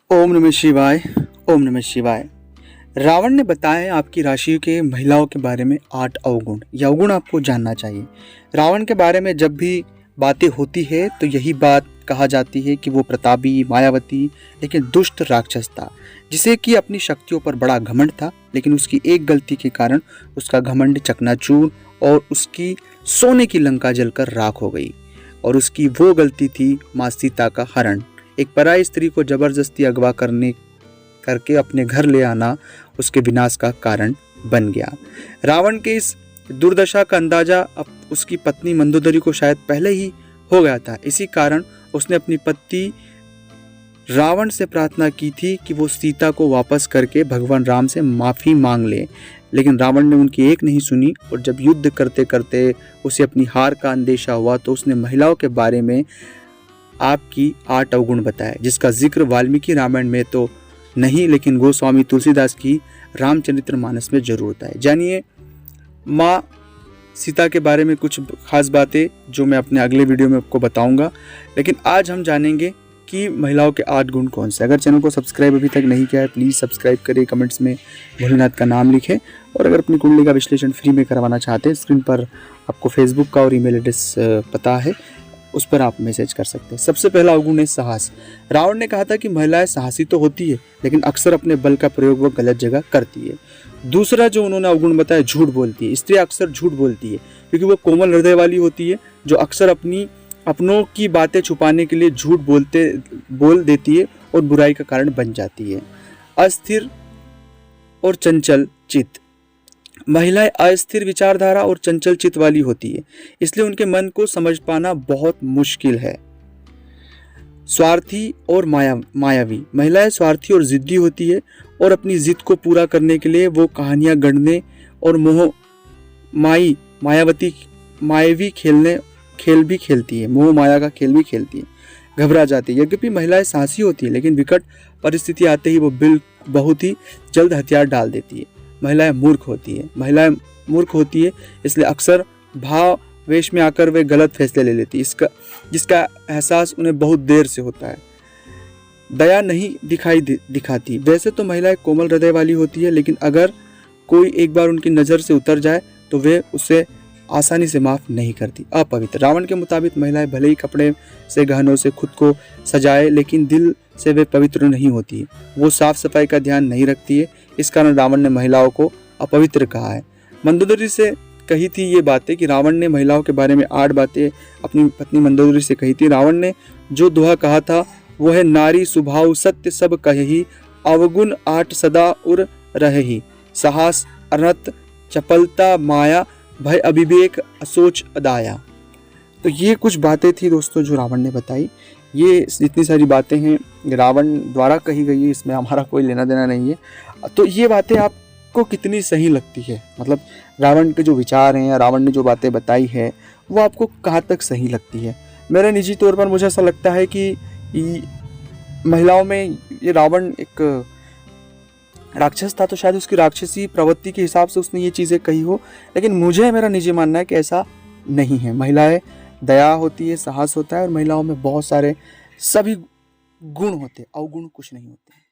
ओम नमः शिवाय। ओम नमः शिवाय। रावण ने बताया आपकी राशि के महिलाओं के बारे में 8 अवगुण। ये अवगुण आपको जानना चाहिए। रावण के बारे में जब भी बातें होती है तो यही बात कहा जाती है कि वो प्रतापी, मायावती लेकिन दुष्ट राक्षस था, जिसे कि अपनी शक्तियों पर बड़ा घमंड था। लेकिन उसकी एक गलती के कारण उसका घमंड चकनाचूर और उसकी सोने की लंका जलकर राख हो गई। और उसकी वो गलती थी माँ सीता का हरण। एक पराई स्त्री को जबरदस्ती अगवा करके अपने घर ले आना उसके विनाश का कारण बन गया। रावण के इस दुर्दशा का अंदाजा अब उसकी पत्नी मंदोदरी को शायद पहले ही हो गया था। इसी कारण उसने अपनी पति रावण से प्रार्थना की थी कि वो सीता को वापस करके भगवान राम से माफ़ी मांग ले। लेकिन रावण ने उनकी एक नहीं सुनी और जब युद्ध करते करते उसे अपनी हार का अंदेशा हुआ तो उसने महिलाओं के बारे में आपकी 8 अवगुण बताए, जिसका जिक्र वाल्मीकि रामायण में तो नहीं लेकिन गोस्वामी तुलसीदास की रामचरितमानस में जरूर होता है। जानिए माँ सीता के बारे में कुछ खास बातें जो मैं अपने अगले वीडियो में आपको बताऊंगा। लेकिन आज हम जानेंगे कि महिलाओं के 8 गुण कौन से। अगर चैनल को सब्सक्राइब अभी तक नहीं किया है प्लीज़ सब्सक्राइब करें, कमेंट्स में भोलेनाथ का नाम लिखें। और अगर अपनी कुंडली का विश्लेषण फ्री में करवाना चाहते हैं, स्क्रीन पर आपको फेसबुक का और ईमेल एड्रेस पता है, उस पर आप मैसेज कर सकते हैं। सबसे पहला अवगुण है साहस। रावण ने कहा था कि महिलाएं साहसी तो होती है लेकिन अक्सर अपने बल का प्रयोग वो गलत जगह करती है। दूसरा जो उन्होंने अवगुण बताया, झूठ बोलती है। स्त्री अक्सर झूठ बोलती है क्योंकि वो कोमल हृदय वाली होती है, जो अक्सर अपनों की बातें छुपाने के लिए झूठ बोल देती है और बुराई का कारण बन जाती है। अस्थिर और चंचल चित्त। महिलाएं अस्थिर विचारधारा और चंचल चित्त वाली होती है, इसलिए उनके मन को समझ पाना बहुत मुश्किल है। स्वार्थी और मायावी। महिलाएं स्वार्थी और जिद्दी होती है और अपनी जिद को पूरा करने के लिए वो कहानियां गढ़ने और मायावी खेल भी खेलती है। मोह माया का खेल भी खेलती है। घबरा जाती है। यद्यपि महिलाएं साहसी होती है लेकिन विकट परिस्थिति आते ही वो बहुत ही जल्द हथियार डाल देती है। महिलाएं मूर्ख होती है इसलिए अक्सर भाव वेश में आकर वे गलत फैसले ले लेती है, जिसका एहसास उन्हें बहुत देर से होता है। दया नहीं दिखाती। वैसे तो महिलाएं कोमल हृदय वाली होती है लेकिन अगर कोई एक बार उनकी नज़र से उतर जाए तो वे उसे आसानी से माफ़ नहीं करती। अपवित्र। रावण के मुताबिक महिलाएं भले ही कपड़े से, गहनों से खुद को सजाए लेकिन दिल से वे पवित्र नहीं होती है। वो साफ सफाई का ध्यान नहीं रखती है। इस कारण रावण ने महिलाओं को अपवित्र कहा है। मंदोदरी से कही थी ये बातें कि रावण ने महिलाओं के बारे में 8 बातें अपनी पत्नी मंदोदरी से कही थी। रावण ने जो दोहा कहा था वो है, नारी स्वभाव सत्य सब कही, अवगुण 8 सदा उर रही, साहस अनर्थ, चपलता माया, भय अविवेक, असोच अदाया। तो ये कुछ बातें थी दोस्तों जो रावण ने बताई। ये जितनी सारी बातें हैं रावण द्वारा कही गई है, इसमें हमारा कोई लेना देना नहीं है। तो ये बातें आपको कितनी सही लगती है, मतलब रावण के जो विचार हैं या रावण ने जो बातें बताई है वो आपको कहाँ तक सही लगती है? मेरे निजी तौर पर मुझे ऐसा लगता है कि महिलाओं में ये रावण एक राक्षस था तो शायद उसकी राक्षसी प्रवृत्ति के हिसाब से उसने ये चीज़ें कही हो, लेकिन मेरा निजी मानना है कि ऐसा नहीं है। महिलाएं दया होती है, साहस होता है और महिलाओं में बहुत सारे सभी गुण होते हैं, अवगुण कुछ नहीं होते।